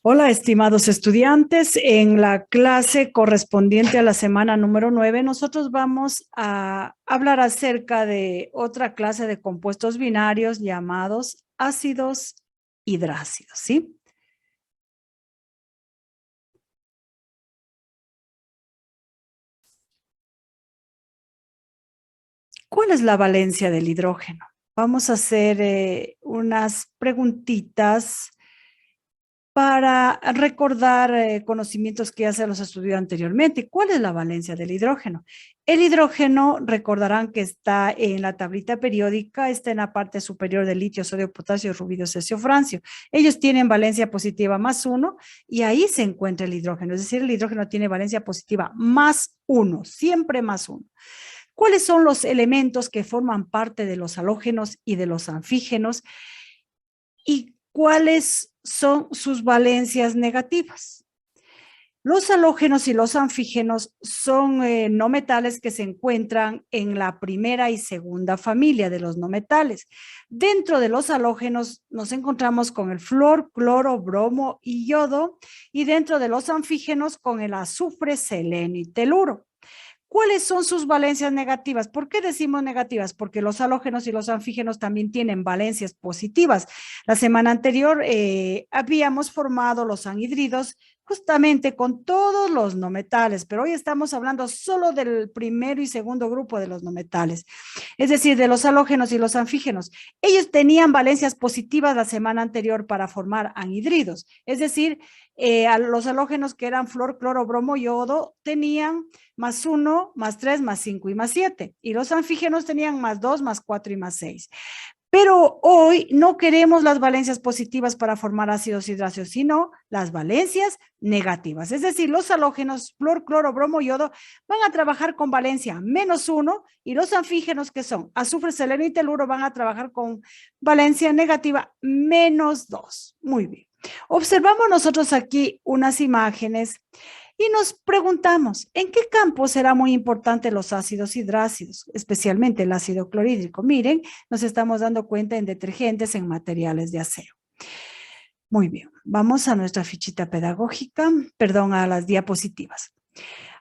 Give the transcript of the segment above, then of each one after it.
Hola, estimados estudiantes. En la clase correspondiente a la semana número 9, nosotros vamos a hablar acerca de otra clase de compuestos binarios llamados ácidos hidrácidos, ¿sí? ¿Cuál es la valencia del hidrógeno? Vamos a hacer unas preguntitas para recordar conocimientos que ya se los estudió anteriormente. ¿Cuál es la valencia del hidrógeno? El hidrógeno, recordarán que está en la tablita periódica, está en la parte superior del litio, sodio, potasio, rubidio, cesio, francio. Ellos tienen valencia positiva +1 y ahí se encuentra el hidrógeno. Es decir, el hidrógeno tiene valencia positiva +1, siempre +1. ¿Cuáles son los elementos que forman parte de los halógenos y de los anfígenos? ¿Y cuáles son sus valencias negativas? Los halógenos y los anfígenos son no metales que se encuentran en la primera y segunda familia de los no metales. Dentro de los halógenos nos encontramos con el flúor, cloro, bromo y yodo, y dentro de los anfígenos con el azufre, selenio y teluro. ¿Cuáles son sus valencias negativas? ¿Por qué decimos negativas? Porque los halógenos y los anfígenos también tienen valencias positivas. La semana anterior habíamos formado los anhidridos justamente con todos los no metales, pero hoy estamos hablando solo del primero y segundo grupo de los no metales, es decir, de los halógenos y los anfígenos. Ellos tenían valencias positivas la semana anterior para formar anhidridos, es decir, los halógenos que eran flúor, cloro, bromo, yodo tenían +1, +3, +5 y +7. Y los anfígenos tenían +2, +4 y +6. Pero hoy no queremos las valencias positivas para formar ácidos hidráceos, sino las valencias negativas. Es decir, los halógenos, flúor, cloro, bromo, yodo, van a trabajar con valencia -1 y los anfígenos, que son azufre, selenio y teluro, van a trabajar con valencia negativa -2. Muy bien. Observamos nosotros aquí unas imágenes y nos preguntamos, ¿en qué campo será muy importante los ácidos hidrácidos, especialmente el ácido clorhídrico? Miren, nos estamos dando cuenta en detergentes, en materiales de aseo. Muy bien, vamos a nuestra fichita pedagógica, perdón, a las diapositivas.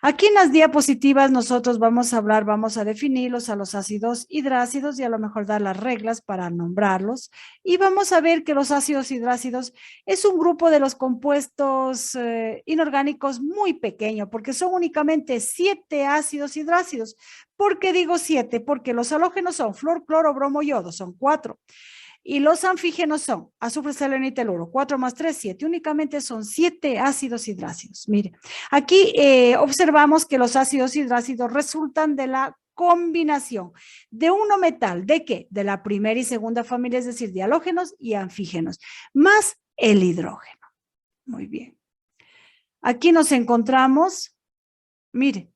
Aquí en las diapositivas nosotros vamos a definirlos a los ácidos hidrácidos y a lo mejor dar las reglas para nombrarlos. Y vamos a ver que los ácidos hidrácidos es un grupo de los compuestos inorgánicos muy pequeño, porque son únicamente 7 ácidos hidrácidos. ¿Por qué digo 7? Porque los halógenos son flúor, cloro, bromo, yodo, son 4. Y los anfígenos son azufre, selenio y teluro, 4 más 3, 7. Únicamente son 7 ácidos hidrácidos. Mire, aquí observamos que los ácidos hidrácidos resultan de la combinación de un no metal, ¿de qué? De la primera y segunda familia, es decir, de halógenos y anfígenos, más el hidrógeno. Muy bien. Aquí nos encontramos, mire,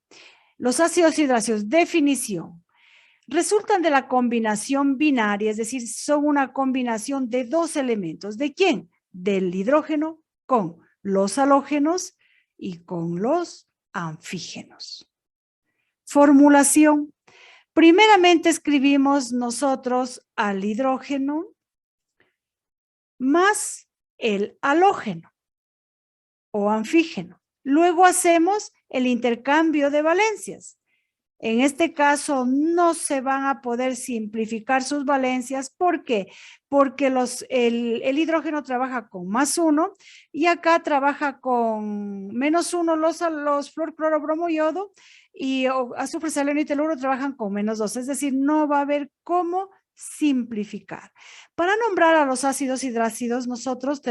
los ácidos hidráceos, definición. Resultan de la combinación binaria, es decir, son una combinación de dos elementos. ¿De quién? Del hidrógeno con los halógenos y con los anfígenos. Formulación. Primeramente escribimos nosotros al hidrógeno más el halógeno o anfígeno. Luego hacemos el intercambio de valencias. En este caso no se van a poder simplificar sus valencias. ¿Por qué? Porque el hidrógeno trabaja con +1 y acá trabaja con -1 los flúor, cloro, bromo, yodo, y azufre, selenio y teluro trabajan con -2. Es decir, no va a haber cómo simplificar. Para nombrar a los ácidos hidrácidos nosotros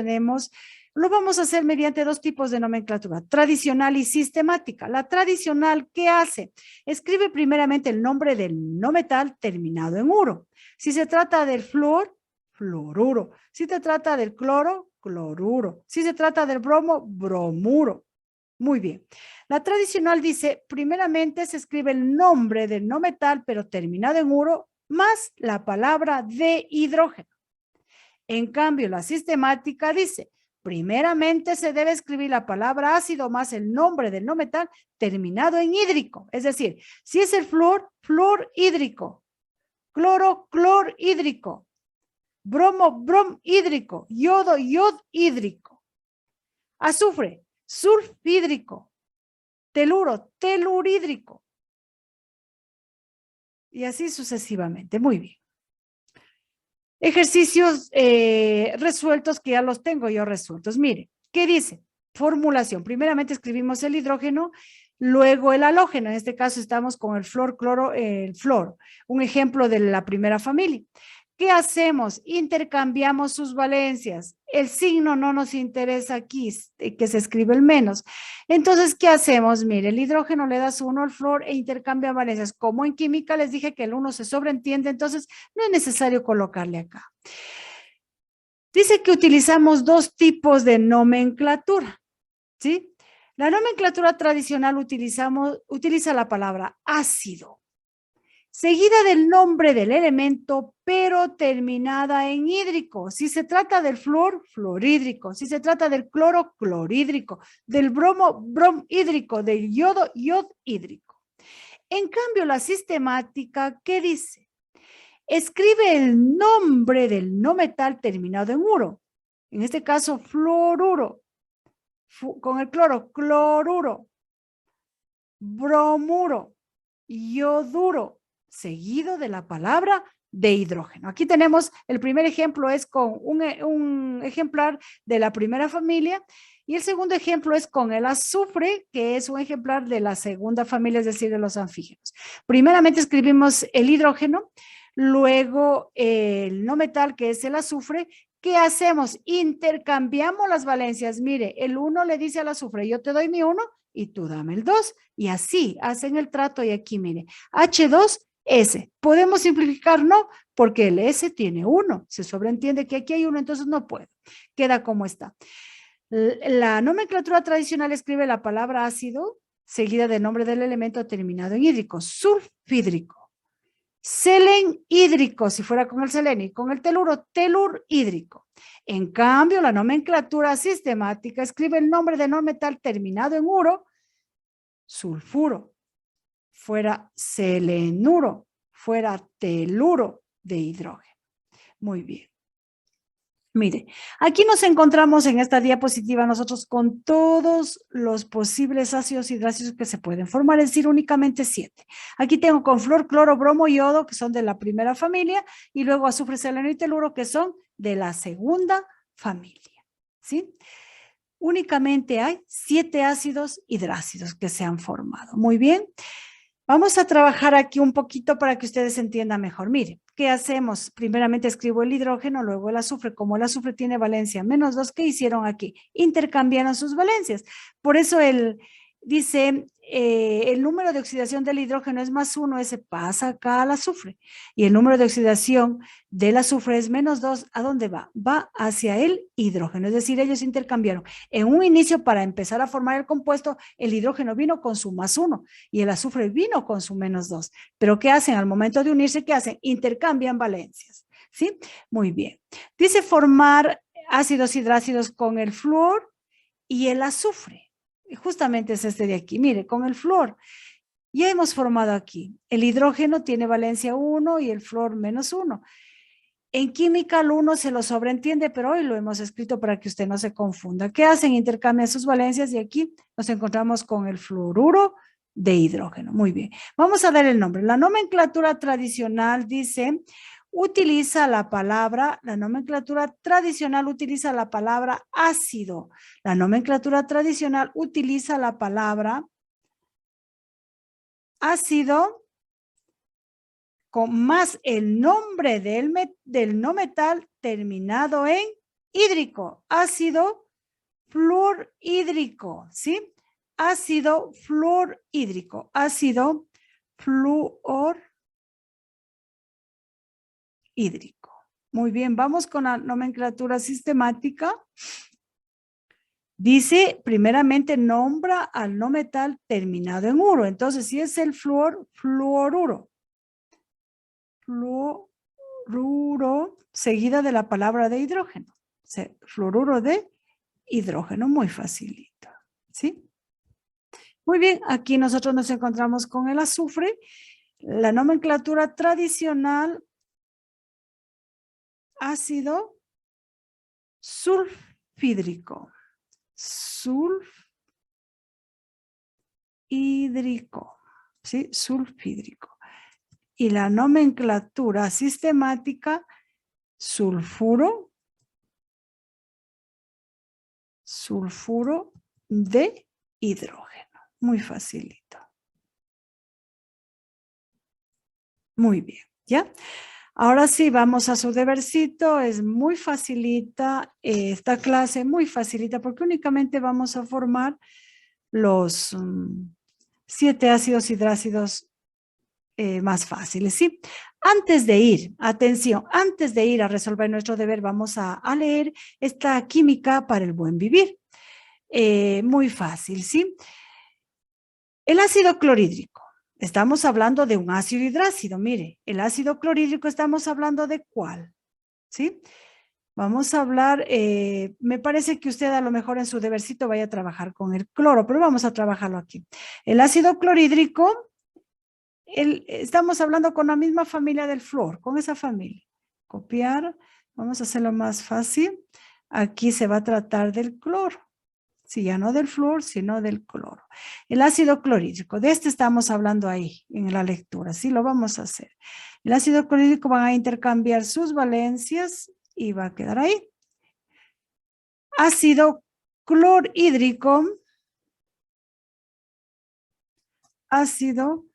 lo vamos a hacer mediante dos tipos de nomenclatura, tradicional y sistemática. La tradicional, ¿qué hace? Escribe primeramente el nombre del no metal terminado en uro. Si se trata del flúor, fluoruro. Si se trata del cloro, cloruro. Si se trata del bromo, bromuro. Muy bien. La tradicional dice, primeramente se escribe el nombre del no metal, pero terminado en uro, más la palabra de hidrógeno. En cambio, la sistemática dice, primeramente se debe escribir la palabra ácido más el nombre del no metal terminado en hídrico. Es decir, si es el flúor, flúor hídrico, cloro, clor hídrico, bromo, brom hídrico, yodo, yod hídrico. Azufre, sulfhídrico. Teluro, telurídrico. Y así sucesivamente. Muy bien. Ejercicios resueltos que ya los tengo yo resueltos. Mire, ¿qué dice? Formulación. Primeramente escribimos el hidrógeno, luego el halógeno. En este caso estamos con el flor, cloro, el flor. Un ejemplo de la primera familia. ¿Qué hacemos? Intercambiamos sus valencias. El signo no nos interesa aquí, que se escribe el menos. Entonces, ¿qué hacemos? Mire, el hidrógeno le das 1 al flor e intercambia valencias. Como en química les dije que el 1 se sobreentiende, entonces no es necesario colocarle acá. Dice que utilizamos 2 tipos de nomenclatura, ¿sí? La nomenclatura tradicional utiliza la palabra ácido, seguida del nombre del elemento, pero terminada en hídrico. Si se trata del flúor, fluorhídrico. Si se trata del cloro, clorhídrico. Del bromo, bromhídrico. Del yodo, yodhídrico. En cambio, la sistemática, ¿qué dice? Escribe el nombre del no metal terminado en uro. En este caso, fluoruro. Con el cloro, cloruro. Bromuro. Yoduro, seguido de la palabra de hidrógeno. Aquí tenemos el primer ejemplo, es con un ejemplar de la primera familia, y el segundo ejemplo es con el azufre, que es un ejemplar de la segunda familia, es decir, de los anfígenos. Primeramente escribimos el hidrógeno, luego el no metal, que es el azufre. ¿Qué hacemos? Intercambiamos las valencias. Mire, el 1 le dice al azufre, yo te doy mi 1 y tú dame el 2. Y así hacen el trato. Y aquí, mire, H2S. ¿Podemos simplificar? No, porque el S tiene 1. Se sobreentiende que aquí hay 1, entonces no puedo. Queda como está. La nomenclatura tradicional escribe la palabra ácido seguida del nombre del elemento terminado en hídrico. Sulfhídrico. Selen hídrico, si fuera con el selenio, y con el teluro, telur hídrico. En cambio, la nomenclatura sistemática escribe el nombre de no metal terminado en uro, sulfuro, fuera selenuro, fuera teluro de hidrógeno. Muy bien. Mire, aquí nos encontramos en esta diapositiva nosotros con todos los posibles ácidos hidráceos que se pueden formar, es decir, únicamente 7. Aquí tengo con flor, cloro, bromo y yodo, que son de la primera familia, y luego azufre, selenio y teluro, que son de la segunda familia, ¿sí? Únicamente hay 7 ácidos hidráceos que se han formado. Muy bien. Vamos a trabajar aquí un poquito para que ustedes entiendan mejor. Mire, ¿qué hacemos? Primeramente escribo el hidrógeno, luego el azufre. Como el azufre tiene valencia -2, ¿qué hicieron aquí? Intercambiaron sus valencias. Por eso dice, el número de oxidación del hidrógeno es +1, ese pasa acá al azufre. Y el número de oxidación del azufre es -2, ¿a dónde va? Va hacia el hidrógeno, es decir, ellos intercambiaron. En un inicio, para empezar a formar el compuesto, el hidrógeno vino con su +1 y el azufre vino con su -2. Pero ¿qué hacen? Al momento de unirse, ¿qué hacen? Intercambian valencias, ¿sí? Muy bien. Dice formar ácidos hidrácidos con el flúor y el azufre. Justamente es este de aquí. Mire, con el flúor ya hemos formado aquí. El hidrógeno tiene valencia 1 y el flúor -1. En química el 1 se lo sobreentiende, pero hoy lo hemos escrito para que usted no se confunda. ¿Qué hacen? Intercambian sus valencias y aquí nos encontramos con el fluoruro de hidrógeno. Muy bien. Vamos a dar el nombre. La nomenclatura tradicional dice, la nomenclatura tradicional utiliza la palabra ácido. La nomenclatura tradicional utiliza la palabra ácido con más el nombre del no metal terminado en hídrico, ácido fluorhídrico, ¿sí? Ácido fluorhídrico, ácido fluorhídrico. Muy bien, vamos con la nomenclatura sistemática. Dice, primeramente nombra al no metal terminado en uro. Entonces, si es el flúor, fluoruro. Fluoruro, seguida de la palabra de hidrógeno. Fluoruro de hidrógeno, muy facilito, ¿sí? Muy bien, aquí nosotros nos encontramos con el azufre. La nomenclatura tradicional, ácido sulfhídrico. sulfhídrico, ¿sí? Sulfhídrico. Y la nomenclatura sistemática, sulfuro de hidrógeno. Muy facilito. Muy bien, ¿ya? Ahora sí, vamos a su debercito. Es muy facilita esta clase, muy facilita, porque únicamente vamos a formar los 7 ácidos hidrácidos más fáciles, ¿sí? Antes de ir, atención, antes de ir a resolver nuestro deber, vamos a leer esta química para el buen vivir. Muy fácil, ¿sí? El ácido clorhídrico. Estamos hablando de un ácido hidrácido. Mire, el ácido clorhídrico estamos hablando de ¿cuál? ¿Sí? Vamos a hablar, me parece que usted a lo mejor en su debercito vaya a trabajar con el cloro, pero vamos a trabajarlo aquí. El ácido clorhídrico, estamos hablando con la misma familia del flúor, con esa familia. Copiar, vamos a hacerlo más fácil. Aquí se va a tratar del cloro. Sí, ya no del flúor, sino del cloro. El ácido clorhídrico, de este estamos hablando ahí en la lectura, sí, lo vamos a hacer. El ácido clorhídrico van a intercambiar sus valencias y va a quedar ahí. Ácido clorhídrico, ácido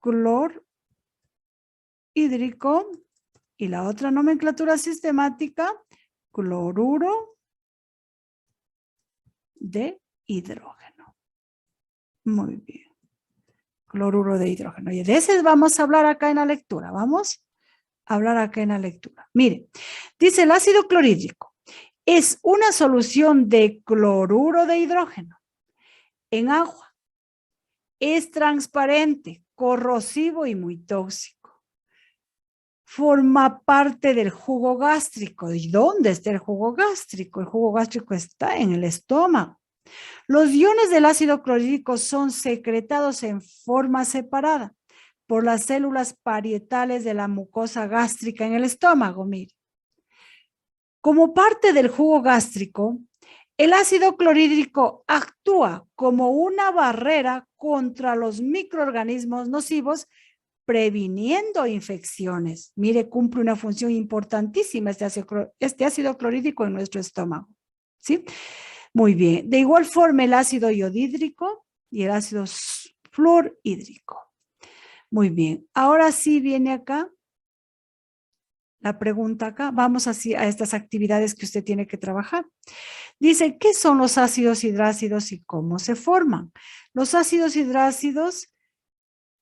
clorhídrico y la otra nomenclatura sistemática, cloruro de hidrógeno. Muy bien. Cloruro de hidrógeno. Y de ese vamos a hablar acá en la lectura. Vamos a hablar acá en la lectura. Mire, dice el ácido clorhídrico es una solución de cloruro de hidrógeno en agua. Es transparente, corrosivo y muy tóxico. Forma parte del jugo gástrico. ¿Y dónde está el jugo gástrico? El jugo gástrico está en el estómago. Los iones del ácido clorhídrico son secretados en forma separada por las células parietales de la mucosa gástrica en el estómago. Mire, como parte del jugo gástrico, el ácido clorhídrico actúa como una barrera contra los microorganismos nocivos, previniendo infecciones. Mire, cumple una función importantísima este ácido clorhídrico en nuestro estómago, ¿sí? Muy bien. De igual forma, el ácido iodídrico y el ácido fluorhídrico. Muy bien. Ahora sí viene acá la pregunta acá. Vamos así a estas actividades que usted tiene que trabajar. Dice, ¿qué son los ácidos hidrácidos y cómo se forman? Los ácidos hidrácidos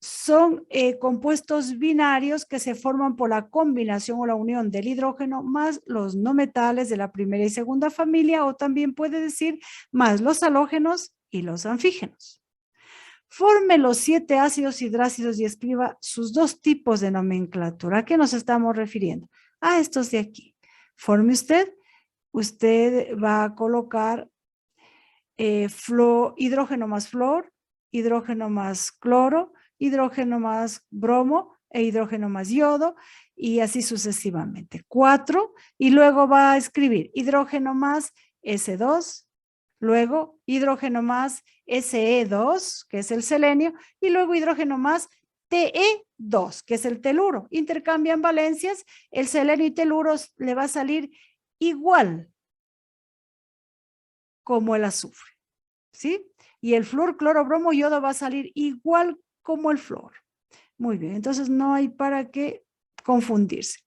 son compuestos binarios que se forman por la combinación o la unión del hidrógeno más los no metales de la primera y segunda familia, o también puede decir más los halógenos y los anfígenos. Forme los 7 ácidos hidrácidos y escriba sus 2 tipos de nomenclatura. ¿A qué nos estamos refiriendo? A estos de aquí. Forme usted va a colocar hidrógeno más flúor, hidrógeno más cloro, hidrógeno más bromo e hidrógeno más yodo, y así sucesivamente. 4, y luego va a escribir hidrógeno más S2, luego hidrógeno más Se2, que es el selenio, y luego hidrógeno más Te2, que es el teluro. Intercambian valencias, el selenio y teluro le va a salir igual como el azufre, ¿sí? Y el flúor, cloro, bromo, yodo va a salir igual como el flúor. Muy bien, entonces no hay para qué confundirse.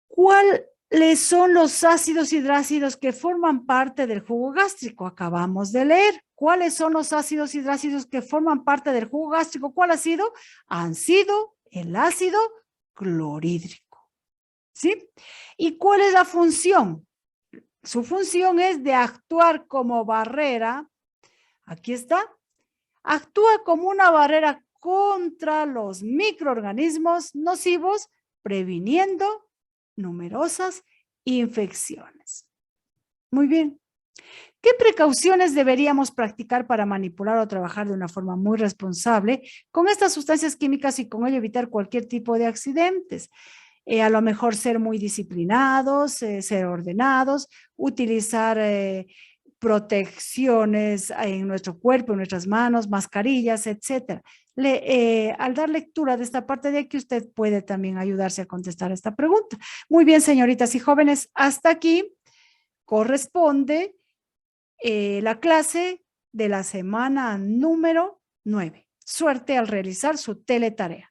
¿Cuáles son los ácidos hidrácidos que forman parte del jugo gástrico? Acabamos de leer. ¿Cuáles son los ácidos hidrácidos que forman parte del jugo gástrico? ¿Cuál ha sido? Han sido el ácido clorhídrico, ¿sí? ¿Y cuál es la función? Su función es de actuar como barrera. Aquí está. Actúa como una barrera contra los microorganismos nocivos, previniendo numerosas infecciones. Muy bien. ¿Qué precauciones deberíamos practicar para manipular o trabajar de una forma muy responsable con estas sustancias químicas y con ello evitar cualquier tipo de accidentes? A lo mejor ser muy disciplinados, ser ordenados, utilizar protecciones en nuestro cuerpo, en nuestras manos, mascarillas, etcétera. Al dar lectura de esta parte de aquí, usted puede también ayudarse a contestar esta pregunta. Muy bien, señoritas y jóvenes, hasta aquí corresponde la clase de la semana número 9. Suerte al realizar su teletarea.